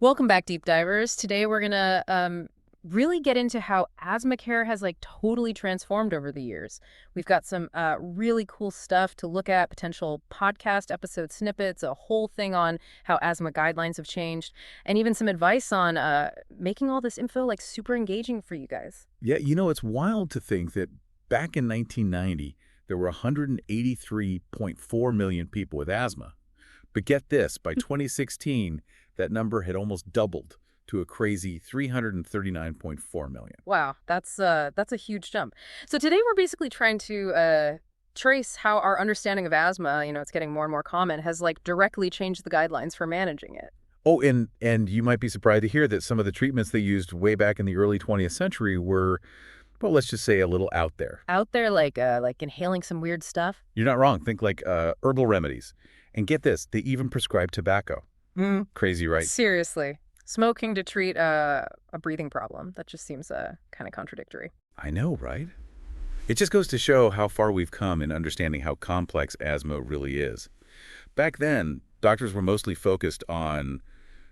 Welcome back, Deep Divers. Today we're gonna really get into how asthma care has totally transformed over the years. We've got some really cool stuff to look at, potential podcast episode snippets, a whole thing on how asthma guidelines have changed, and even some advice on making all this info super engaging for you guys. Yeah, it's wild to think that back in 1990, there were 183.4 million people with asthma. But get this, by 2016, that number had almost doubled to a crazy 339.4 million. Wow, that's a huge jump. So today we're basically trying to trace how our understanding of asthma, it's getting more and more common, has directly changed the guidelines for managing it. Oh, and you might be surprised to hear that some of the treatments they used way back in the early 20th century were, well, let's just say a little out there. Out there, like inhaling some weird stuff. You're not wrong. Think like herbal remedies. And get this, they even prescribe tobacco. Mm. Crazy, right? Seriously, smoking to treat a breathing problem. That just seems kind of contradictory. I know, right? It just goes to show how far we've come in understanding how complex asthma really is. Back then, doctors were mostly focused on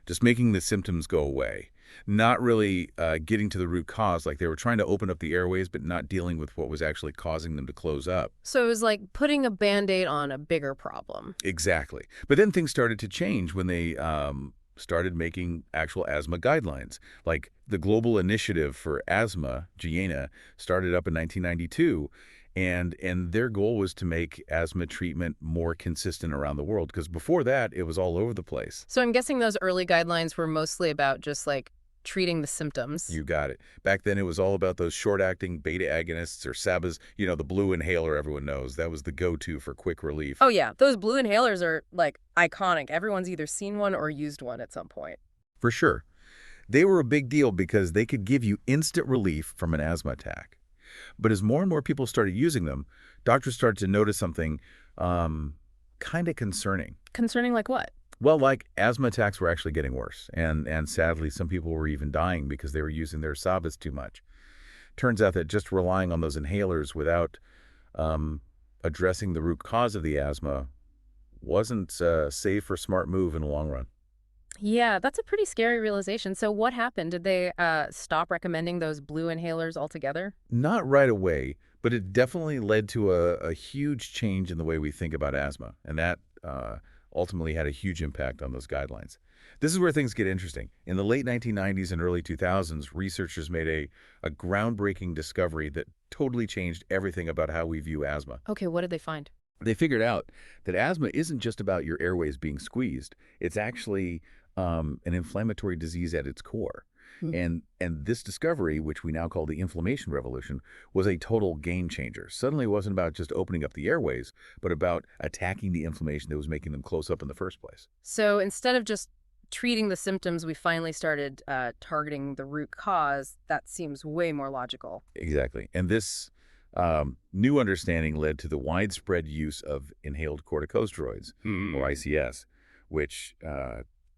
just making the symptoms go away, not really getting to the root cause. Like they were trying to open up the airways, but not dealing with what was actually causing them to close up. So it was like putting a Band-Aid on a bigger problem. Exactly. But then things started to change when they started making actual asthma guidelines. Like the Global Initiative for Asthma, GIANA, started up in 1992. And their goal was to make asthma treatment more consistent around the world, because before that, it was all over the place. So I'm guessing those early guidelines were mostly about just treating the symptoms. You got it. Back then, it was all about those short-acting beta agonists or SABAs, the blue inhaler everyone knows. That was the go-to for quick relief. Oh yeah, those blue inhalers are iconic. Everyone's either seen one or used one at some point. For sure. They were a big deal because they could give you instant relief from an asthma attack. But as more and more people started using them, doctors started to notice something kind of concerning. Concerning like what? Well, like asthma attacks were actually getting worse. And sadly, some people were even dying because they were using their SABAs too much. Turns out that just relying on those inhalers without addressing the root cause of the asthma wasn't a safe or smart move in the long run. Yeah, that's a pretty scary realization. So what happened? Did they stop recommending those blue inhalers altogether? Not right away, but it definitely led to a huge change in the way we think about asthma. And that ultimately had a huge impact on those guidelines. This is where things get interesting. In the late 1990s and early 2000s, researchers made a groundbreaking discovery that totally changed everything about how we view asthma. Okay, what did they find? They figured out that asthma isn't just about your airways being squeezed. It's actually an inflammatory disease at its core. And this discovery, which we now call the inflammation revolution, was a total game changer. Suddenly it wasn't about just opening up the airways, but about attacking the inflammation that was making them close up in the first place. So instead of just treating the symptoms, we finally started targeting the root cause. That seems way more logical. Exactly. And this new understanding led to the widespread use of inhaled corticosteroids, or ICS, which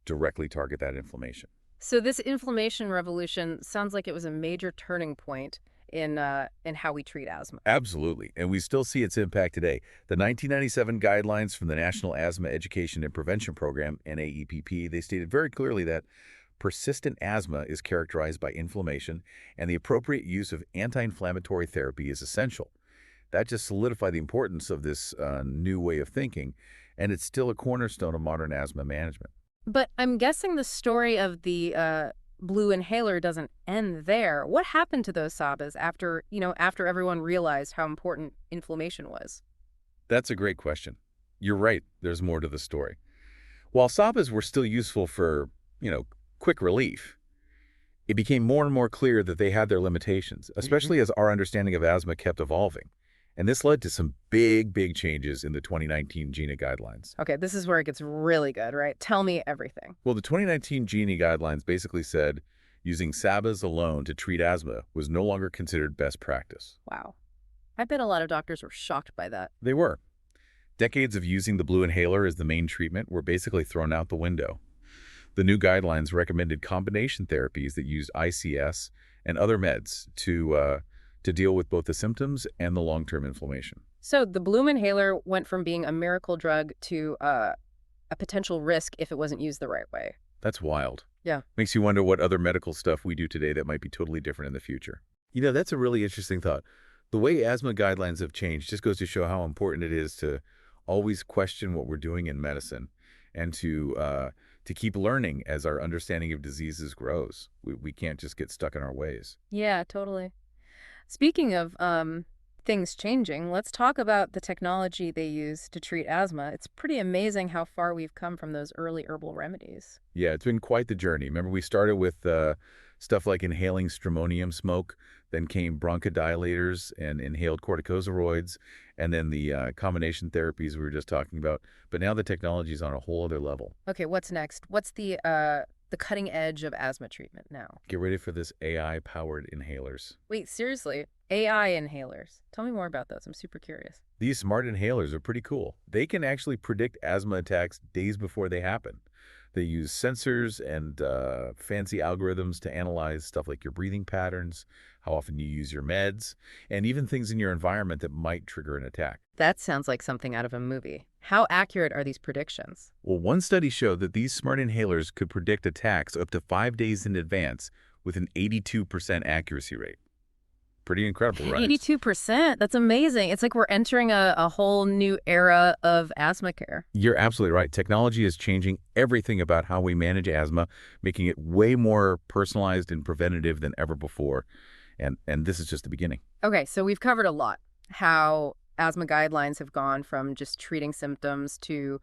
directly target that inflammation. So this inflammation revolution sounds like it was a major turning point in how we treat asthma. Absolutely. And we still see its impact today. The 1997 guidelines from the National Asthma Education and Prevention Program, NAEPP, they stated very clearly that persistent asthma is characterized by inflammation, and the appropriate use of anti-inflammatory therapy is essential. That just solidified the importance of this new way of thinking, and it's still a cornerstone of modern asthma management. But I'm guessing the story of the blue inhaler doesn't end there. What happened to those SABAs after everyone realized how important inflammation was? That's a great question. You're right, there's more to the story. While SABAs were still useful for, quick relief, it became more and more clear that they had their limitations, especially as our understanding of asthma kept evolving. And this led to some big changes in the 2019 GINA guidelines. Okay, this is where it gets really good, right? Tell me everything. Well, the 2019 GINA guidelines basically said using SABAs alone to treat asthma was no longer considered best practice. Wow. I bet a lot of doctors were shocked by that. They were. Decades of using the blue inhaler as the main treatment were basically thrown out the window. The new guidelines recommended combination therapies that used ICS and other meds to deal with both the symptoms and the long-term inflammation. So the blue inhaler went from being a miracle drug to a potential risk if it wasn't used the right way. That's wild. Yeah. Makes you wonder what other medical stuff we do today that might be totally different in the future. That's a really interesting thought. The way asthma guidelines have changed just goes to show how important it is to always question what we're doing in medicine and to keep learning as our understanding of diseases grows. We can't just get stuck in our ways. Yeah, totally. Speaking of things changing, let's talk about the technology they use to treat asthma. It's pretty amazing how far we've come from those early herbal remedies. Yeah, it's been quite the journey. Remember, we started with stuff like inhaling stramonium smoke, then came bronchodilators and inhaled corticosteroids, and then the combination therapies we were just talking about. But now the technology is on a whole other level. Okay, what's next? What's the cutting edge of asthma treatment now? Get ready for this AI-powered inhalers. Wait, seriously? AI inhalers. Tell me more about those. I'm super curious. These smart inhalers are pretty cool. They can actually predict asthma attacks days before they happen. They use sensors and fancy algorithms to analyze stuff like your breathing patterns, how often you use your meds, and even things in your environment that might trigger an attack. That sounds like something out of a movie. How accurate are these predictions? Well, one study showed that these smart inhalers could predict attacks up to 5 days in advance with an 82% accuracy rate. Pretty incredible, right? 82%. That's amazing. It's like we're entering a whole new era of asthma care. You're absolutely right. Technology is changing everything about how we manage asthma, making it way more personalized and preventative than ever before. And this is just the beginning. Okay, so we've covered a lot. How asthma guidelines have gone from just treating symptoms to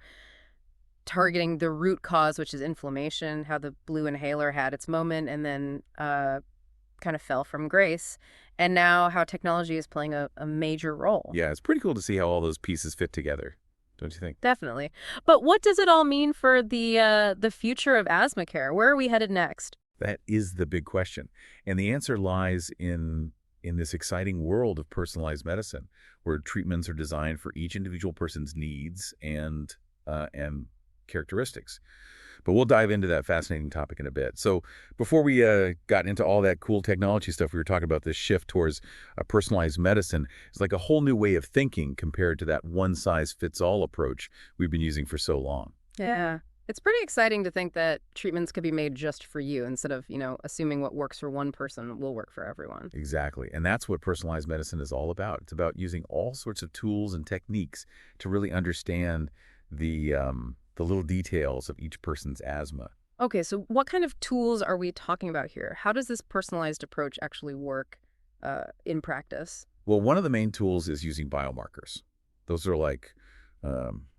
targeting the root cause, which is inflammation, how the blue inhaler had its moment and then kind of fell from grace, and now how technology is playing a major role. Yeah, it's pretty cool to see how all those pieces fit together, don't you think? Definitely. But what does it all mean for the future of asthma care? Where are we headed next? That is the big question. And the answer lies in this exciting world of personalized medicine, where treatments are designed for each individual person's needs and characteristics. But we'll dive into that fascinating topic in a bit. So before we got into all that cool technology stuff, we were talking about this shift towards personalized medicine. It's like a whole new way of thinking compared to that one-size-fits-all approach we've been using for so long. Yeah. It's pretty exciting to think that treatments could be made just for you instead of, assuming what works for one person will work for everyone. Exactly. And that's what personalized medicine is all about. It's about using all sorts of tools and techniques to really understand the little details of each person's asthma. Okay, so what kind of tools are we talking about here? How does this personalized approach actually work in practice? Well, one of the main tools is using biomarkers. Those are like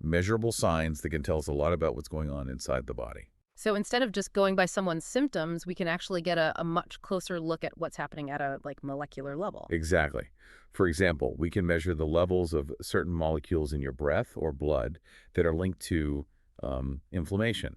measurable signs that can tell us a lot about what's going on inside the body. So instead of just going by someone's symptoms, we can actually get a much closer look at what's happening at a molecular level. Exactly. For example, we can measure the levels of certain molecules in your breath or blood that are linked to inflammation.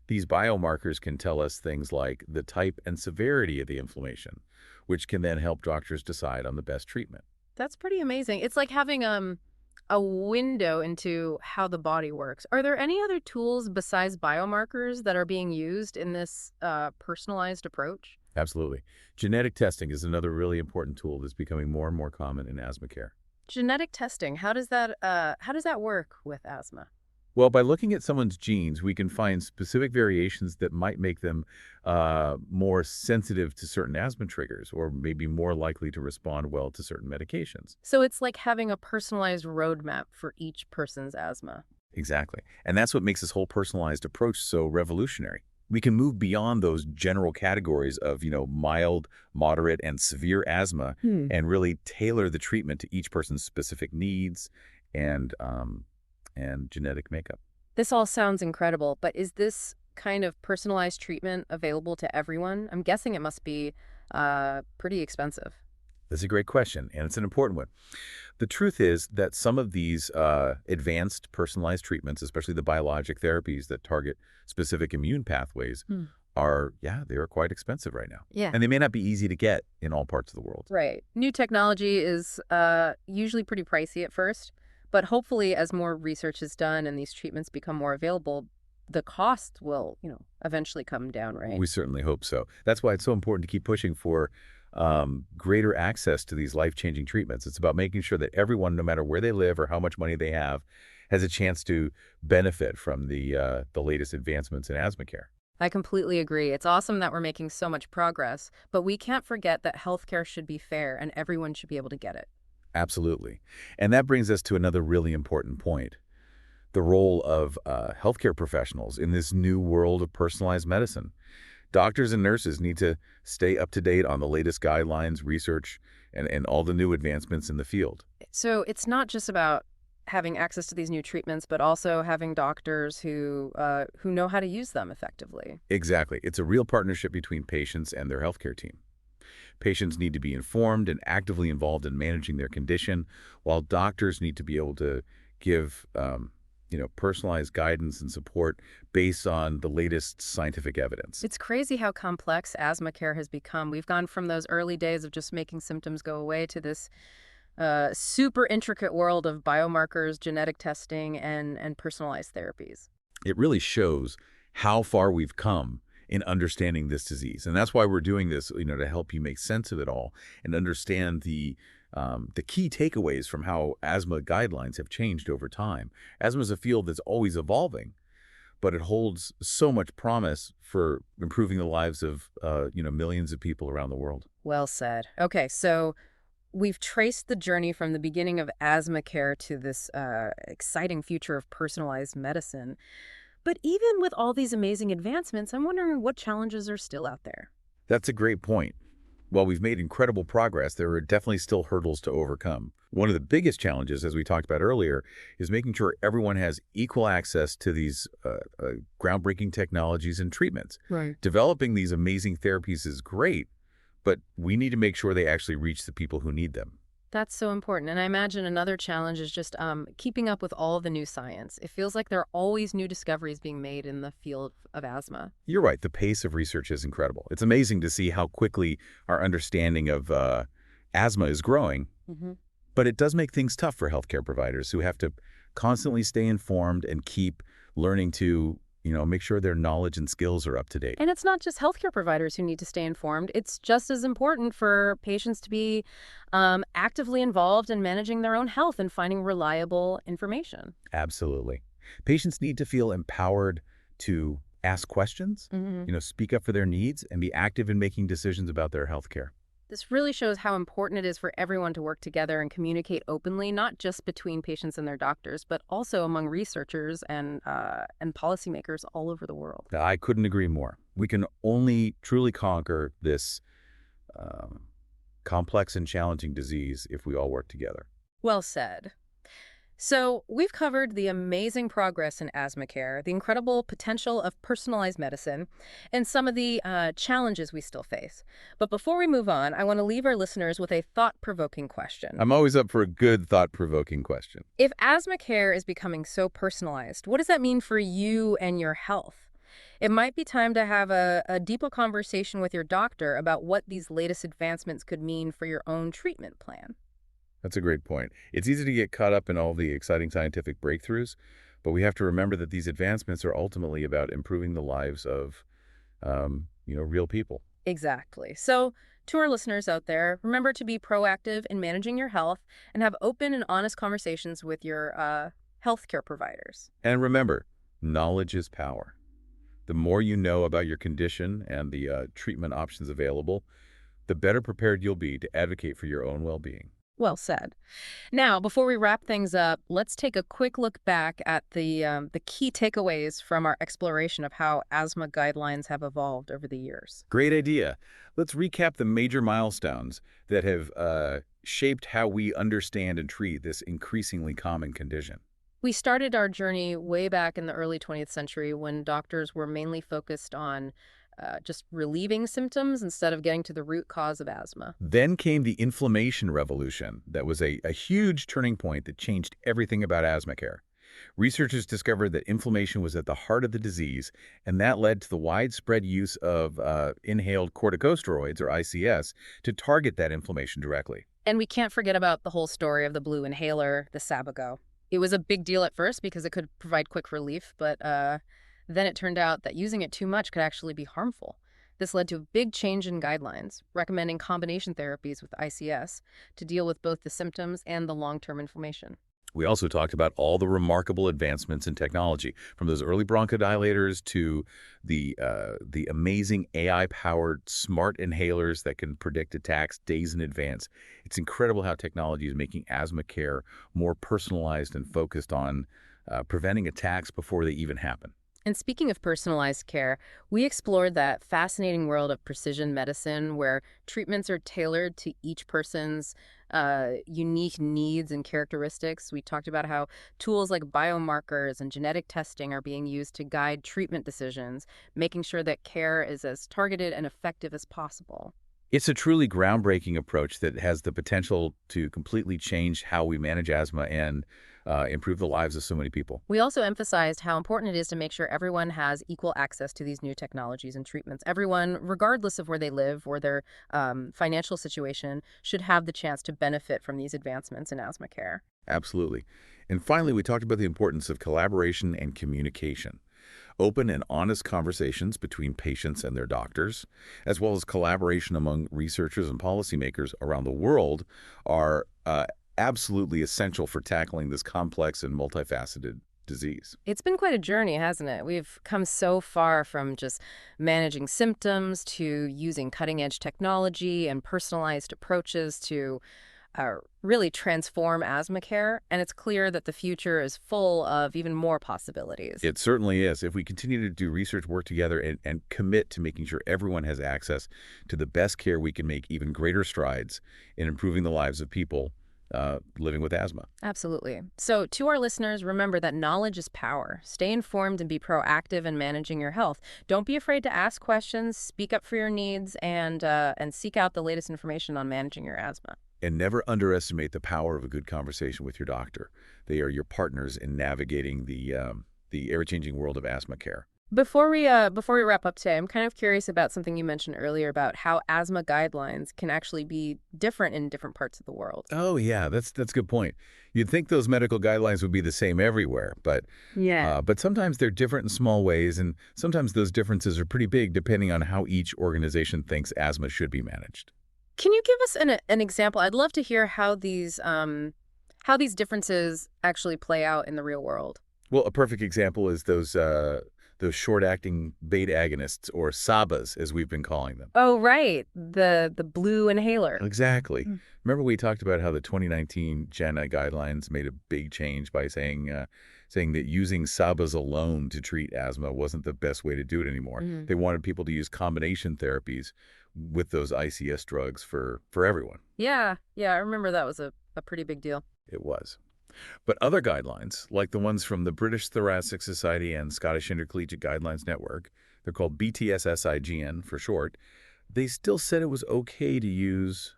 These biomarkers can tell us things like the type and severity of the inflammation, which can then help doctors decide on the best treatment. That's pretty amazing. It's like having a window into how the body works. Are there any other tools besides biomarkers that are being used in this personalized approach? Absolutely. Genetic testing is another really important tool that's becoming more and more common in asthma care. Genetic testing, how does that work with asthma? Well, by looking at someone's genes, we can find specific variations that might make them more sensitive to certain asthma triggers or maybe more likely to respond well to certain medications. So it's like having a personalized roadmap for each person's asthma. Exactly. And that's what makes this whole personalized approach so revolutionary. We can move beyond those general categories of, mild, moderate, and severe asthma and really tailor the treatment to each person's specific needs and genetic makeup. This all sounds incredible, but is this kind of personalized treatment available to everyone? I'm guessing it must be pretty expensive. That's a great question, and it's an important one. The truth is that some of these advanced personalized treatments, especially the biologic therapies that target specific immune pathways, they are quite expensive right now. Yeah. And they may not be easy to get in all parts of the world. Right. New technology is usually pretty pricey at first, but hopefully as more research is done and these treatments become more available, the cost will, eventually come down, right? We certainly hope so. That's why it's so important to keep pushing for greater access to these life-changing treatments. It's about making sure that everyone, no matter where they live or how much money they have, has a chance to benefit from the latest advancements in asthma care. I completely agree. It's awesome that we're making so much progress, but we can't forget that healthcare should be fair and everyone should be able to get it. Absolutely. And that brings us to another really important point, the role of healthcare professionals in this new world of personalized medicine. Doctors and nurses need to stay up to date on the latest guidelines, research, and all the new advancements in the field. So it's not just about having access to these new treatments, but also having doctors who know how to use them effectively. Exactly. It's a real partnership between patients and their healthcare team. Patients need to be informed and actively involved in managing their condition, while doctors need to be able to give, personalized guidance and support based on the latest scientific evidence. It's crazy how complex asthma care has become. We've gone from those early days of just making symptoms go away to this super intricate world of biomarkers, genetic testing, and personalized therapies. It really shows how far we've come in understanding this disease. And that's why we're doing this, to help you make sense of it all and understand the key takeaways from how asthma guidelines have changed over time. Asthma is a field that's always evolving, but it holds so much promise for improving the lives of, millions of people around the world. Well said. Okay, so we've traced the journey from the beginning of asthma care to this exciting future of personalized medicine. But even with all these amazing advancements, I'm wondering what challenges are still out there. That's a great point. While we've made incredible progress, there are definitely still hurdles to overcome. One of the biggest challenges, as we talked about earlier, is making sure everyone has equal access to these groundbreaking technologies and treatments. Right. Developing these amazing therapies is great, but we need to make sure they actually reach the people who need them. That's so important. And I imagine another challenge is just keeping up with all the new science. It feels like there are always new discoveries being made in the field of asthma. You're right, the pace of research is incredible. It's amazing to see how quickly our understanding of asthma is growing, Hmm. but it does make things tough for healthcare providers who have to constantly stay informed and keep learning to, make sure their knowledge and skills are up to date. And it's not just healthcare providers who need to stay informed. It's just as important for patients to be actively involved in managing their own health and finding reliable information. Absolutely. Patients need to feel empowered to ask questions, Hmm. speak up for their needs, and be active in making decisions about their healthcare. This really shows how important it is for everyone to work together and communicate openly, not just between patients and their doctors, but also among researchers and policymakers all over the world. I couldn't agree more. We can only truly conquer this um, complex and challenging disease if we all work together. Well said. So, we've covered the amazing progress in asthma care, the incredible potential of personalized medicine, and some of the challenges we still face. But before we move on, I want to leave our listeners with a thought-provoking question. I'm always up for a good, thought-provoking question. If asthma care is becoming so personalized, what does that mean for you and your health? It might be time to have a deeper conversation with your doctor about what these latest advancements could mean for your own treatment plan. That's a great point. It's easy to get caught up in all the exciting scientific breakthroughs, but we have to remember that these advancements are ultimately about improving the lives of, real people. Exactly. So, to our listeners out there, remember to be proactive in managing your health and have open and honest conversations with your healthcare providers. And remember, knowledge is power. The more you know about your condition and the treatment options available, the better prepared you'll be to advocate for your own well-being. Well said. Now, before we wrap things up, let's take a quick look back at the key takeaways from our exploration of how asthma guidelines have evolved over the years. Great idea. Let's recap the major milestones that have shaped how we understand and treat this increasingly common condition. We started our journey way back in the early 20th century when doctors were mainly focused on just relieving symptoms instead of getting to the root cause of asthma. Then came the inflammation revolution. That was a huge turning point that changed everything about asthma care. Researchers discovered that inflammation was at the heart of the disease, and that led to the widespread use of inhaled corticosteroids, or ICS, to target that inflammation directly. And we can't forget about the whole story of the blue inhaler, the Sabago. It was a big deal at first because it could provide quick relief, but then it turned out that using it too much could actually be harmful. This led to a big change in guidelines, recommending combination therapies with ICS to deal with both the symptoms and the long-term inflammation. We also talked about all the remarkable advancements in technology, from those early bronchodilators to the amazing AI-powered smart inhalers that can predict attacks days in advance. It's incredible how technology is making asthma care more personalized and focused on preventing attacks before they even happen. And speaking of personalized care, we explored that fascinating world of precision medicine where treatments are tailored to each person's unique needs and characteristics. We talked about how tools like biomarkers and genetic testing are being used to guide treatment decisions, making sure that care is as targeted and effective as possible. It's a truly groundbreaking approach that has the potential to completely change how we manage asthma and improve the lives of so many people. We also emphasized how important it is to make sure everyone has equal access to these new technologies and treatments. Everyone, regardless of where they live or their financial situation, should have the chance to benefit from these advancements in asthma care. Absolutely. And finally, we talked about the importance of collaboration and communication. Open and honest conversations between patients and their doctors, as well as collaboration among researchers and policymakers around the world, are absolutely essential for tackling this complex and multifaceted disease. It's been quite a journey, hasn't it? We've come so far from just managing symptoms to using cutting edge technology and personalized approaches to really transform asthma care. And it's clear that the future is full of even more possibilities. It certainly is. If we continue to do research work together and commit to making sure everyone has access to the best care, we can make even greater strides in improving the lives of people living with asthma. Absolutely. So, to our listeners, remember that knowledge is power. Stay informed and be proactive in managing your health. Don't be afraid to ask questions, speak up for your needs, and seek out the latest information on managing your asthma. And never underestimate the power of a good conversation with your doctor. They are your partners in navigating the ever-changing world of asthma care. Before we wrap up today, I'm kind of curious about something you mentioned earlier about how asthma guidelines can actually be different in different parts of the world. Oh, yeah, that's a good point. You'd think those medical guidelines would be the same everywhere, Yeah. but sometimes they're different in small ways, and sometimes those differences are pretty big depending on how each organization thinks asthma should be managed. Can you give us an example? I'd love to hear how these differences actually play out in the real world. Well, a perfect example is those short-acting beta agonists, or SABAs, as we've been calling them. Oh, right. The blue inhaler. Exactly. Mm. Remember we talked about how the 2019 JANA guidelines made a big change by saying that using SABAs alone to treat asthma wasn't the best way to do it anymore. Mhm. They wanted people to use combination therapies with those ICS drugs for everyone. Yeah, yeah, I remember that was a pretty big deal. It was. But other guidelines, like the ones from the British Thoracic Society and Scottish Intercollegiate Guidelines Network, they're called BTSSIGN for short, they still said it was okay to use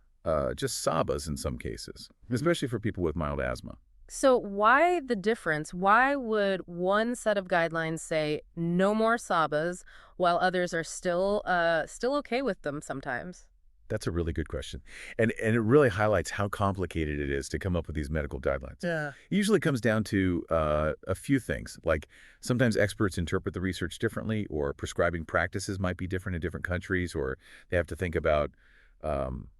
just SABAs in some cases, especially for people with mild asthma. So why the difference? Why would one set of guidelines say no more SABAs while others are still okay with them sometimes? That's a really good question. And it really highlights how complicated it is to come up with these medical guidelines. Yeah. It usually comes down to a few things, like sometimes experts interpret the research differently, or prescribing practices might be different in different countries, or they have to think about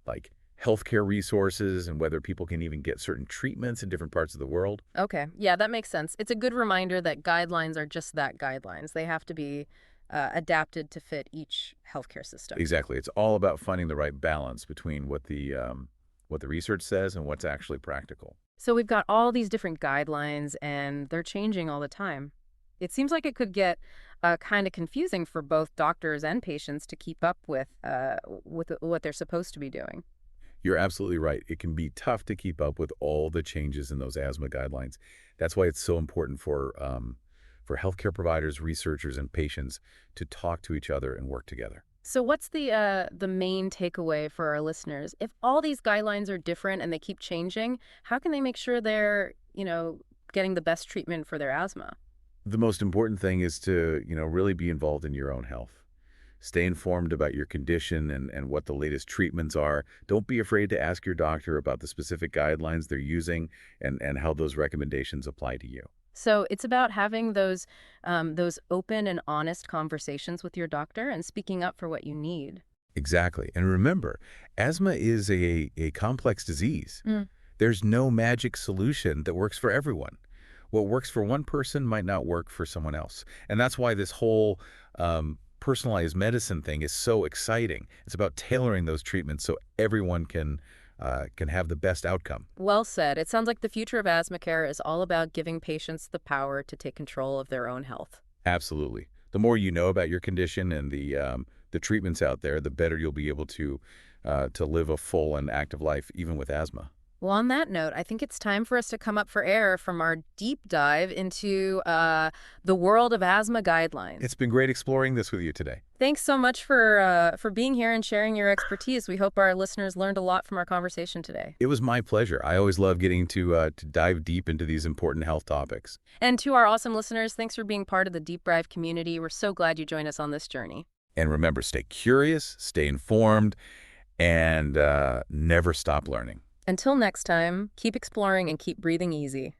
like healthcare resources and whether people can even get certain treatments in different parts of the world. Okay. Yeah, that makes sense. It's a good reminder that guidelines are just that, guidelines. They have to be adapted to fit each healthcare system. Exactly. It's all about finding the right balance between what the research says and what's actually practical. So we've got all these different guidelines, and they're changing all the time. It seems like it could get kind of confusing for both doctors and patients to keep up with what they're supposed to be doing. You're absolutely right. It can be tough to keep up with all the changes in those asthma guidelines. That's why it's so important for healthcare providers, researchers, and patients to talk to each other and work together. So what's the main takeaway for our listeners? If all these guidelines are different and they keep changing, how can they make sure they're, getting the best treatment for their asthma? The most important thing is to, really be involved in your own health. Stay informed about your condition and what the latest treatments are. Don't be afraid to ask your doctor about the specific guidelines they're using and how those recommendations apply to you. So it's about having those open and honest conversations with your doctor and speaking up for what you need. Exactly. And remember, asthma is a complex disease. There's no magic solution that works for everyone. What works for one person might not work for someone else. And that's why this whole personalized medicine thing is so exciting. It's about tailoring those treatments so everyone can have the best outcome. Well said. It sounds like the future of asthma care is all about giving patients the power to take control of their own health. Absolutely. The more you know about your condition and the treatments out there, the better you'll be able to live a full and active life, even with asthma. Well, on that note, I think it's time for us to come up for air from our deep dive into the world of asthma guidelines. It's been great exploring this with you today. Thanks so much for being here and sharing your expertise. We hope our listeners learned a lot from our conversation today. It was my pleasure. I always love getting to dive deep into these important health topics. And to our awesome listeners, thanks for being part of the Deep Dive community. We're so glad you joined us on this journey. And remember, stay curious, stay informed, and never stop learning. Until next time, keep exploring and keep breathing easy.